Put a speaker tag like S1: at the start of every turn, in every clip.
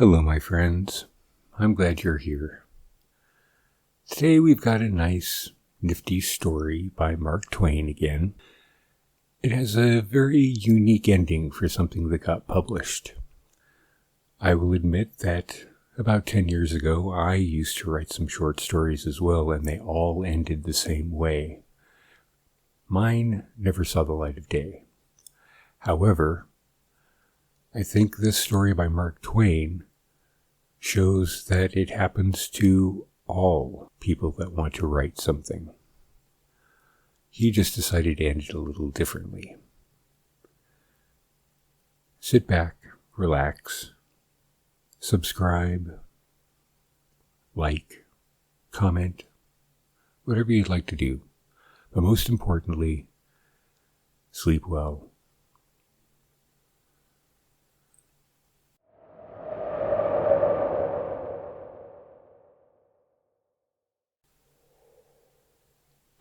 S1: Hello, my friends. I'm glad you're here. Today we've got a nice, nifty story by Mark Twain again. It has a very unique ending for something that got published. I will admit that about 10 years ago, I used to write some short stories as well, and they all ended the same way. Mine never saw the light of day. However, I think this story by Mark Twain shows that it happens to all people that want to write something. He just decided to end it a little differently. Sit back, relax, subscribe, like, comment, whatever you'd like to do. But most importantly, sleep well.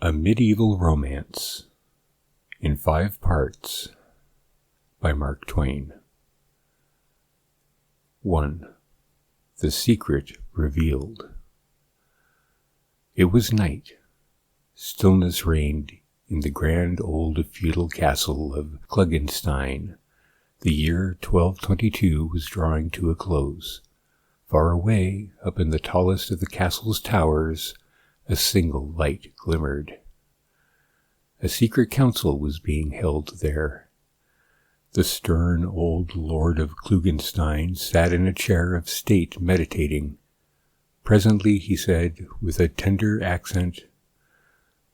S1: A Medieval Romance in 5 parts by Mark Twain. 1. The Secret Revealed. It was night. Stillness reigned in the grand old feudal castle of Klugenstein. The year 1222 was drawing to a close. Far away, up in the tallest of the castle's towers, a single light glimmered. A secret council was being held there. The stern old lord of Klugenstein sat in a chair of state meditating. Presently he said, with a tender accent,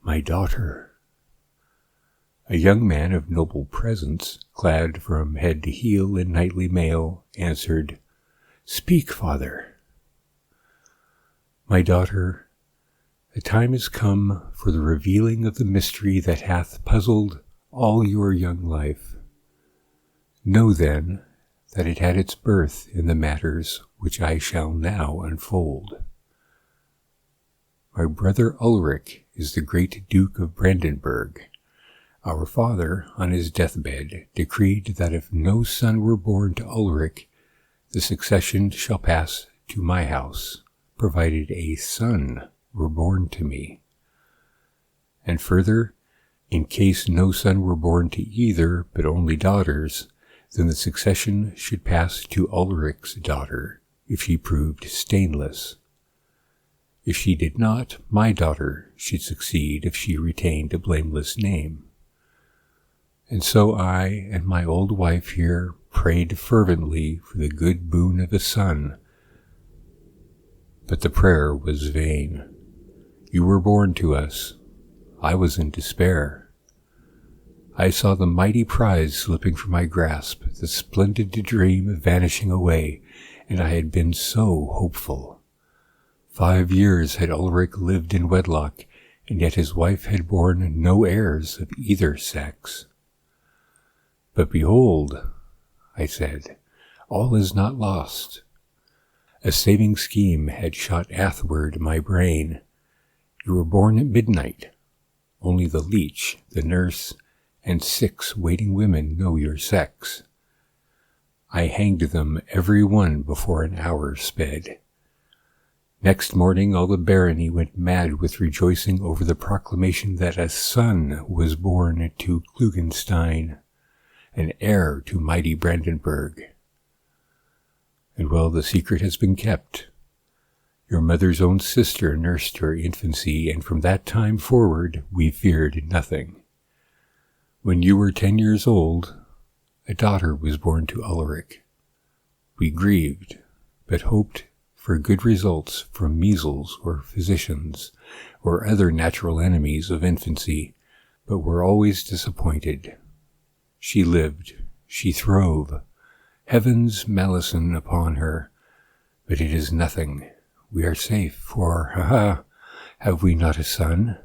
S1: "My daughter." A young man of noble presence, clad from head to heel in knightly mail, answered, "Speak, father." "My daughter, the time is come for the revealing of the mystery that hath puzzled all your young life. Know then that it had its birth in the matters which I shall now unfold. My brother Ulrich is the great Duke of Brandenburg. Our father, on his deathbed, decreed that if no son were born to Ulrich, the succession shall pass to my house, provided a son were born to me. And further, in case no son were born to either, but only daughters, then the succession should pass to Ulrich's daughter, if she proved stainless. If she did not, my daughter should succeed if she retained a blameless name. And so I and my old wife here prayed fervently for the good boon of a son. But the prayer was vain. You were born to us. I was in despair. I saw the mighty prize slipping from my grasp, the splendid dream vanishing away, and I had been so hopeful. 5 years had Ulrich lived in wedlock, and yet his wife had borne no heirs of either sex. But behold, I said, all is not lost. A saving scheme had shot athwart my brain. You were born at midnight. Only the leech, the nurse, and 6 waiting women know your sex. I hanged them every one before an hour sped. Next morning all the barony went mad with rejoicing over the proclamation that a son was born to Klugenstein, an heir to mighty Brandenburg. And well, the secret has been kept. Your mother's own sister nursed her infancy, and from that time forward we feared nothing. When you were 10 years old, a daughter was born to Ulrich. We grieved, but hoped for good results from measles or physicians, or other natural enemies of infancy, but were always disappointed. She lived, she throve, heaven's malison upon her, but it is nothing. We are safe, for, have we not a son?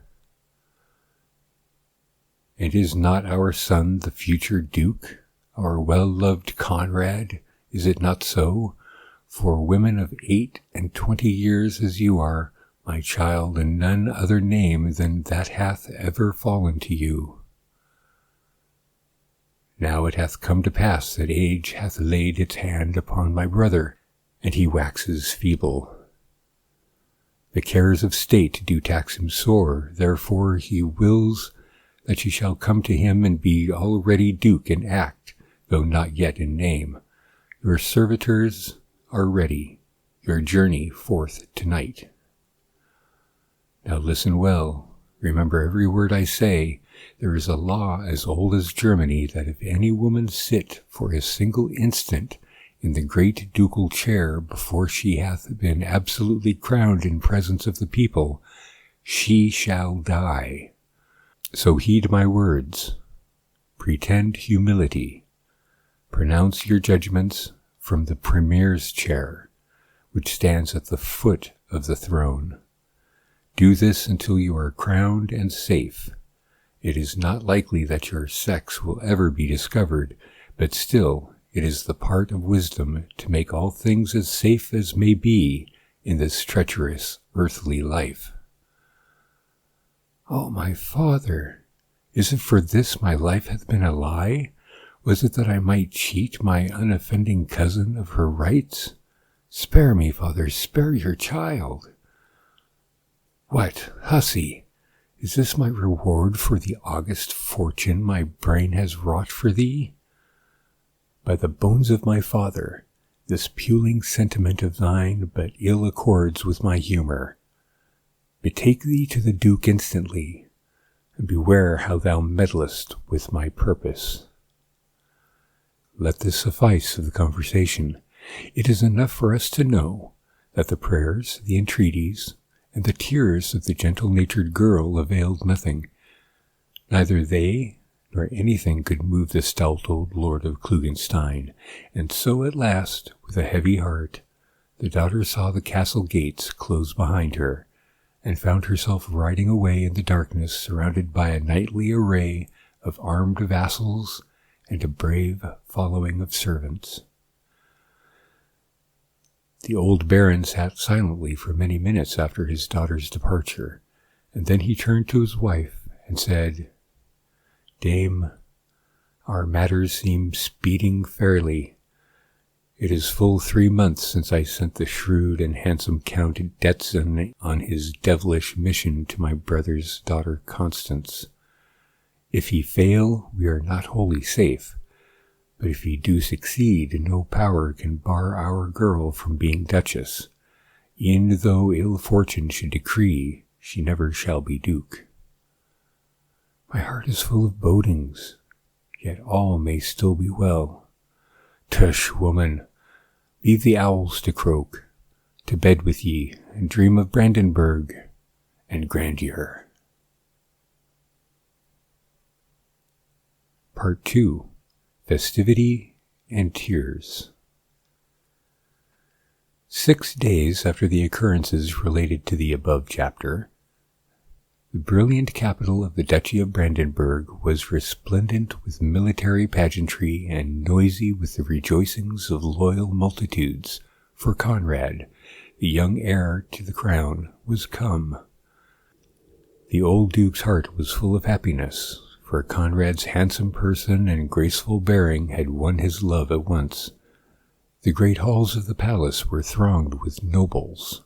S1: And is not our son the future Duke, our well-loved Conrad? Is it not so? For women of 28 years as you are, my child, and none other name than that hath ever fallen to you. Now it hath come to pass that age hath laid its hand upon my brother, and he waxes feeble. The cares of state do tax him sore, therefore he wills that she shall come to him and be already duke in act, though not yet in name. Your servitors are ready, your journey forth tonight. Now listen well, remember every word I say. There is a law as old as Germany that if any woman sit for a single instant in the great ducal chair before she hath been absolutely crowned in presence of the people, she shall die. So heed my words. Pretend humility. Pronounce your judgments from the Premier's chair, which stands at the foot of the throne. Do this until you are crowned and safe. It is not likely that your sex will ever be discovered, but still it is the part of wisdom to make all things as safe as may be in this treacherous earthly life. Oh, my father, is it for this my life hath been a lie? Was it that I might cheat my unoffending cousin of her rights? Spare me, father, spare your child. What, hussy, is this my reward for the august fortune my brain has wrought for thee? By the bones of my father, this puling sentiment of thine but ill accords with my humour. Betake thee to the Duke instantly, and beware how thou meddlest with my purpose. Let this suffice of the conversation. It is enough for us to know that the prayers, the entreaties, and the tears of the gentle-natured girl availed nothing. Neither they nor anything could move the stout old lord of Klugenstein, and so at last, with a heavy heart, the daughter saw the castle gates close behind her, and found herself riding away in the darkness, surrounded by a knightly array of armed vassals and a brave following of servants. The old baron sat silently for many minutes after his daughter's departure, and then he turned to his wife and said, Dame, our matters seem speeding fairly. It is full 3 months since I sent the shrewd and handsome Count Detzin on his devilish mission to my brother's daughter Constance. If he fail, we are not wholly safe, but if he do succeed, no power can bar our girl from being duchess, e'en though ill fortune should decree she never shall be duke. My heart is full of bodings, yet all may still be well. Tush, woman, leave the owls to croak. To bed with ye, and dream of Brandenburg and grandeur. Part 2. Festivity and Tears. 6 days after the occurrences related to the above chapter, the brilliant capital of the Duchy of Brandenburg was resplendent with military pageantry and noisy with the rejoicings of loyal multitudes, for Conrad, the young heir to the crown, was come. The old duke's heart was full of happiness, for Conrad's handsome person and graceful bearing had won his love at once. The great halls of the palace were thronged with nobles,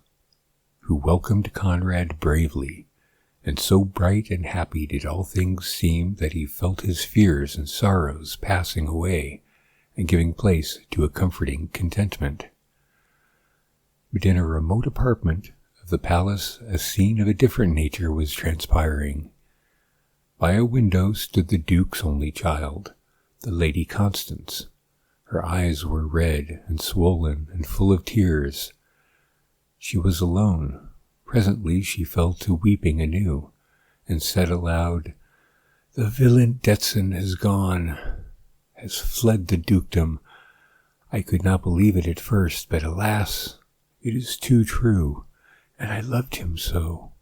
S1: who welcomed Conrad bravely, and so bright and happy did all things seem that he felt his fears and sorrows passing away and giving place to a comforting contentment. But in a remote apartment of the palace a scene of a different nature was transpiring. By a window stood the duke's only child, the Lady Constance. Her eyes were red and swollen and full of tears. She was alone. Presently she fell to weeping anew, and said aloud, The villain Detzin has gone, has fled the dukedom. I could not believe it at first, but alas, it is too true, and I loved him so.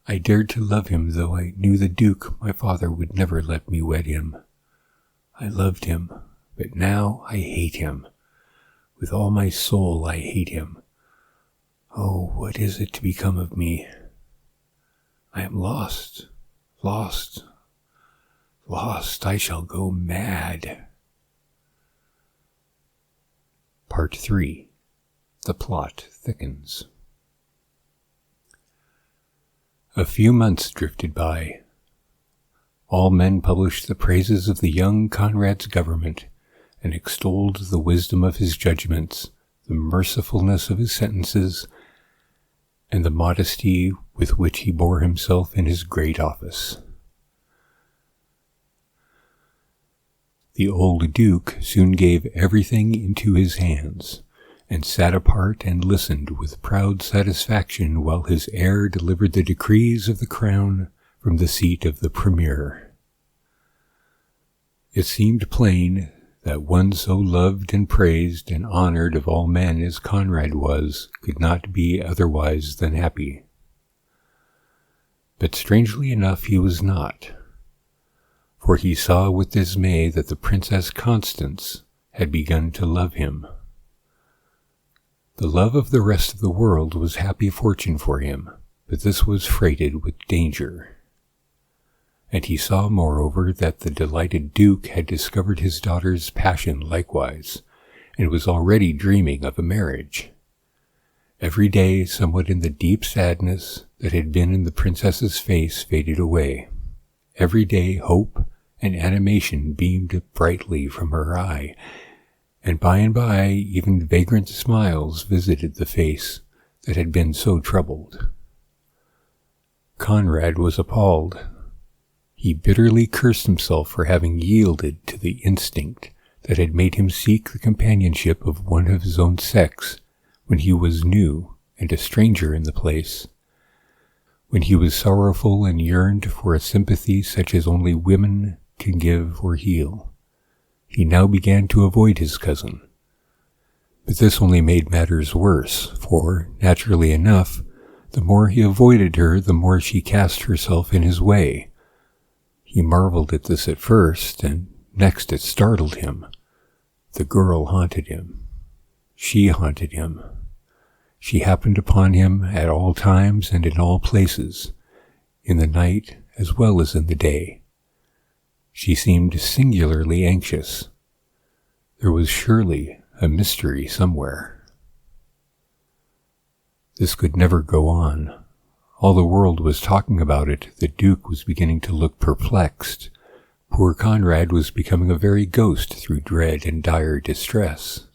S1: I dared to love him, though I knew the duke, my father, would never let me wed him. I loved him, but now I hate him. With all my soul I hate him. Oh, what is it to become of me? I am lost, lost, lost. I shall go mad. Part 3. the plot thickens. A few months drifted by. All men published the praises of the young Conrad's government, and extolled the wisdom of his judgments, the mercifulness of his sentences, and the modesty with which he bore himself in his great office. The old Duke soon gave everything into his hands, and sat apart and listened with proud satisfaction while his heir delivered the decrees of the crown from the seat of the Premier. It seemed plain that one so loved and praised and honored of all men as Conrad was could not be otherwise than happy. But strangely enough he was not, for he saw with dismay that the Princess Constance had begun to love him. The love of the rest of the world was happy fortune for him, but this was freighted with danger. And he saw, moreover, that the delighted Duke had discovered his daughter's passion likewise, and was already dreaming of a marriage. Every day, somewhat in the deep sadness that had been in the princess's face faded away. Every day, hope and animation beamed brightly from her eye, and by, even vagrant smiles visited the face that had been so troubled. Conrad was appalled. He bitterly cursed himself for having yielded to the instinct that had made him seek the companionship of one of his own sex when he was new and a stranger in the place, when he was sorrowful and yearned for a sympathy such as only women can give or heal. He now began to avoid his cousin. But this only made matters worse, for, naturally enough, the more he avoided her, the more she cast herself in his way. He marveled at this at first, and next it startled him. The girl haunted him. She haunted him. She happened upon him at all times and in all places, in the night as well as in the day. She seemed singularly anxious. There was surely a mystery somewhere. This could never go on. All the world was talking about it. The Duke was beginning to look perplexed. Poor Conrad was becoming a very ghost through dread and dire distress.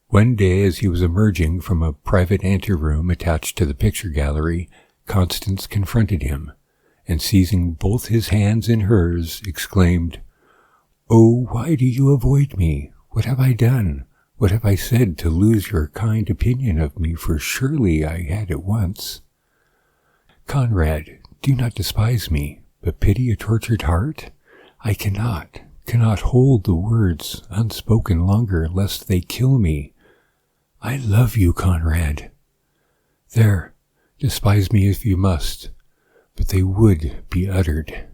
S1: One day, as he was emerging from a private anteroom attached to the picture gallery, Constance confronted him, and seizing both his hands in hers, exclaimed, "Oh, why do you avoid me? What have I done? What have I said to lose your kind opinion of me? For surely I had it once. Conrad, do not despise me, but pity a tortured heart. I cannot hold the words unspoken longer, lest they kill me. I love you, Conrad. There, despise me if you must, but they would be uttered."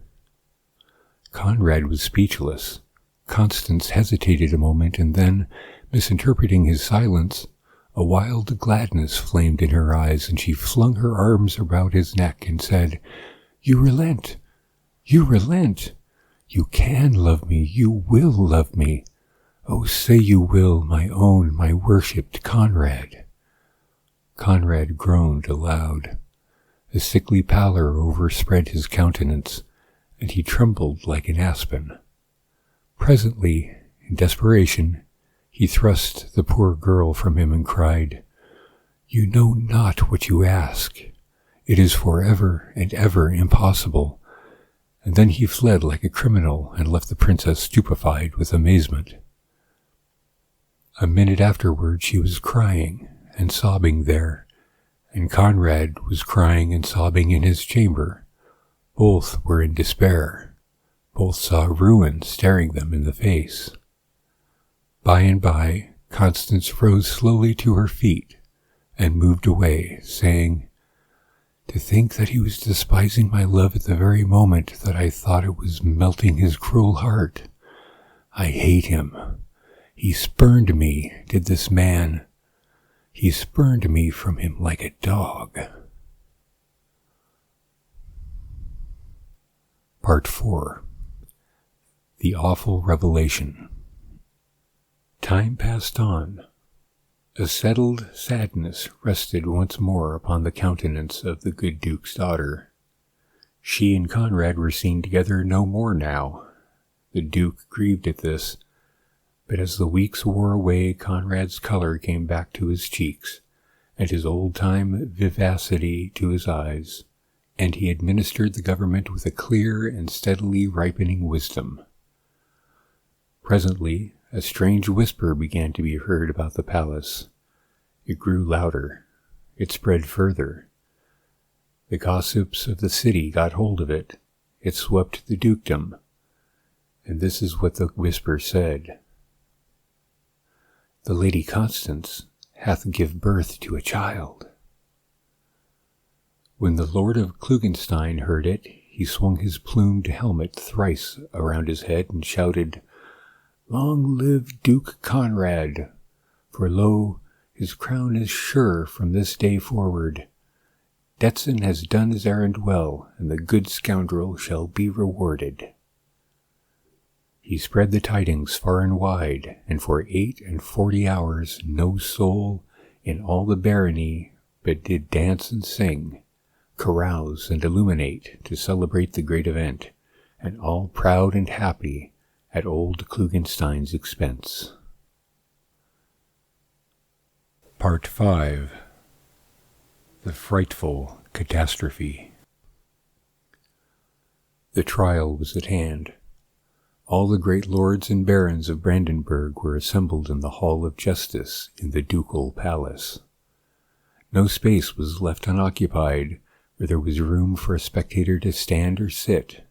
S1: Conrad was speechless. Constance hesitated a moment, and then, misinterpreting his silence, a wild gladness flamed in her eyes, and she flung her arms about his neck and said, "You relent! You relent! You can love me! You will love me! Oh, say you will, my own, my worshipped Conrad!" Conrad groaned aloud. A sickly pallor overspread his countenance, and he trembled like an aspen. Presently, in desperation, he thrust the poor girl from him and cried, "You know not what you ask. It is for ever and ever impossible." And then he fled like a criminal and left the princess stupefied with amazement. A minute afterward she was crying and sobbing there, and Conrad was crying and sobbing in his chamber. Both were in despair. Both saw ruin staring them in the face. By, Constance rose slowly to her feet and moved away, saying, "To think that he was despising my love at the very moment that I thought it was melting his cruel heart. I hate him. He spurned me, did this man. He spurned me from him like a dog." Part 4. The Awful Revelation. Time passed on, A settled sadness rested once more upon the countenance of the good Duke's daughter. She and Conrad were seen together no more now. The Duke grieved at this, but as the weeks wore away, Conrad's color came back to his cheeks, and his old-time vivacity to his eyes, and he administered the government with a clear and steadily ripening wisdom. Presently, a strange whisper began to be heard about the palace. It grew louder. It spread further. The gossips of the city got hold of it. It swept the dukedom. And this is what the whisper said. "The Lady Constance hath give birth to a child." When the Lord of Klugenstein heard it, he swung his plumed helmet thrice around his head and shouted, "Long live Duke Conrad! For lo, his crown is sure from this day forward. Detzin has done his errand well, and the good scoundrel shall be rewarded." He spread the tidings far and wide, and for 48 hours no soul in all the barony but did dance and sing, carouse and illuminate to celebrate the great event, and all proud and happy at old Klugenstein's expense. Part 5. The Frightful Catastrophe. The trial was at hand. All the great lords and barons of Brandenburg were assembled in the Hall of Justice in the ducal palace. No space was left unoccupied where there was room for a spectator to stand or sit.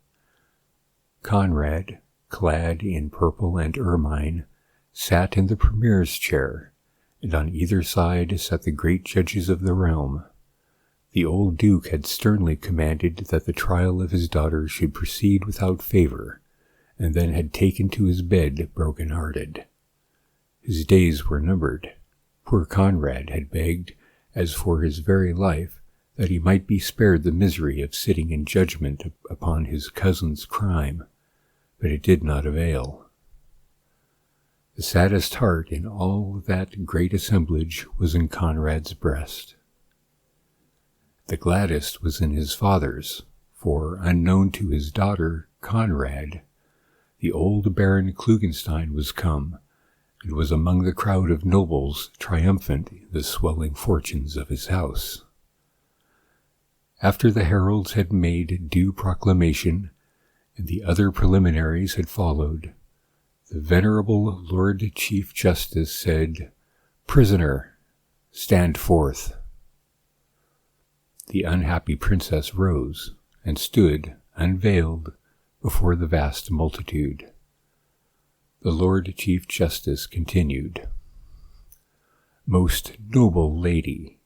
S1: Conrad, clad in purple and ermine, sat in the premier's chair, and on either side sat the great judges of the realm. The old duke had sternly commanded that the trial of his daughter should proceed without favor, and then had taken to his bed broken-hearted. His days were numbered. Poor Conrad had begged, as for his very life, that he might be spared the misery of sitting in judgment upon his cousin's crime, but it did not avail. The saddest heart in all that great assemblage was in Conrad's breast. The gladdest was in his father's, for, unknown to his daughter, Conrad, the old Baron Klugenstein was come, and was among the crowd of nobles triumphant in the swelling fortunes of his house. After the heralds had made due proclamation, and the other preliminaries had followed, the venerable Lord Chief Justice said, "Prisoner, stand forth." The unhappy princess rose, and stood, unveiled, before the vast multitude. The Lord Chief Justice continued, "Most noble lady,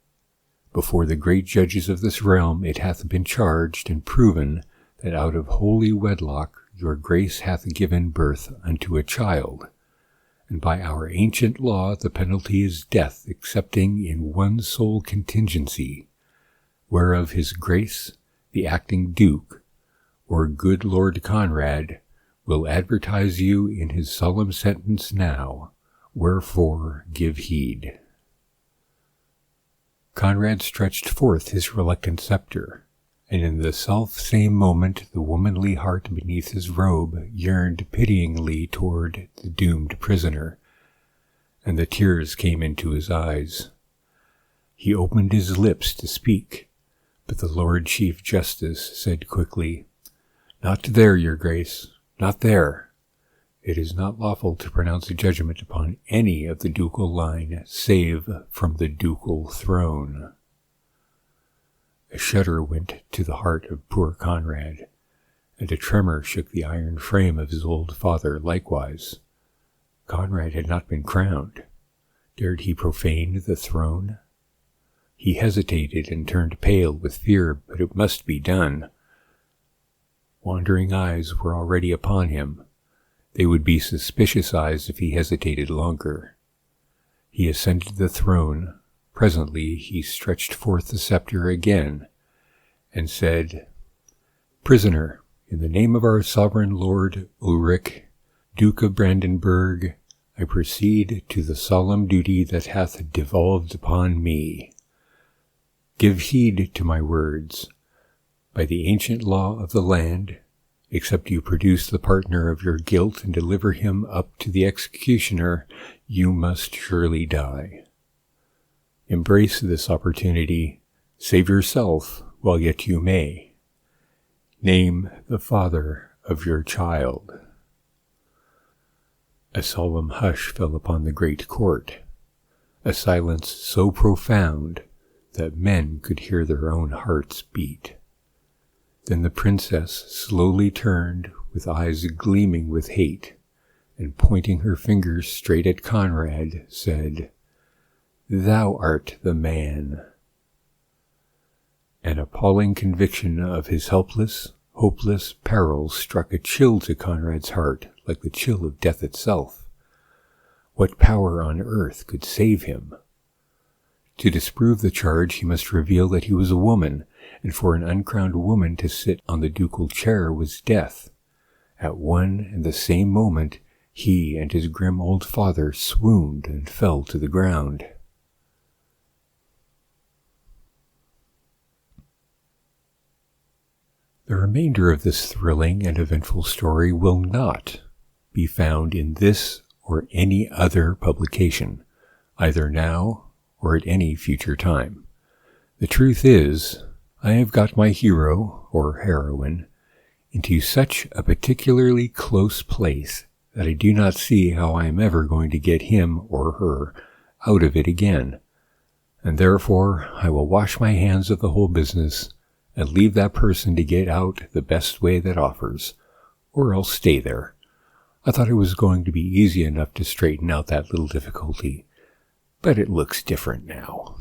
S1: before the great judges of this realm it hath been charged and proven that out of holy wedlock your grace hath given birth unto a child, and by our ancient law the penalty is death excepting in one sole contingency, whereof his grace, the acting duke, or good Lord Conrad, will advertise you in his solemn sentence now, wherefore give heed." Conrad stretched forth his reluctant scepter, and in the self-same moment the womanly heart beneath his robe yearned pityingly toward the doomed prisoner, and the tears came into his eyes. He opened his lips to speak, but the Lord Chief Justice said quickly, "Not there, your grace, not there. It is not lawful to pronounce a judgment upon any of the ducal line save from the ducal throne." A shudder went to the heart of poor Conrad, and a tremor shook the iron frame of his old father likewise. Conrad had not been crowned. Dared he profane the throne? He hesitated and turned pale with fear, but it must be done. Wandering eyes were already upon him. They would be suspicious eyes if he hesitated longer. He ascended the throne. Presently he stretched forth the scepter again, and said, "Prisoner, in the name of our sovereign lord Ulrich, Duke of Brandenburg, I proceed to the solemn duty that hath devolved upon me. Give heed to my words. By the ancient law of the land, except you produce the partner of your guilt and deliver him up to the executioner, you must surely die. Embrace this opportunity. Save yourself while yet you may. Name the father of your child. A solemn hush fell upon the great court, a silence so profound that men could hear their own hearts beat. Then the princess slowly turned, with eyes gleaming with hate, and pointing her finger straight at Conrad, said, "Thou art the man." An appalling conviction of his helpless, hopeless peril struck a chill to Conrad's heart, like the chill of death itself. What power on earth could save him? To disprove the charge, he must reveal that he was a woman, and for an uncrowned woman to sit on the ducal chair was death. At one and the same moment, he and his grim old father swooned and fell to the ground. The remainder of this thrilling and eventful story will not be found in this or any other publication, either now or at any future time. The truth is, I have got my hero, or heroine, into such a particularly close place that I do not see how I am ever going to get him or her out of it again, and therefore I will wash my hands of the whole business and leave that person to get out the best way that offers, or else stay there. I thought it was going to be easy enough to straighten out that little difficulty, but it looks different now.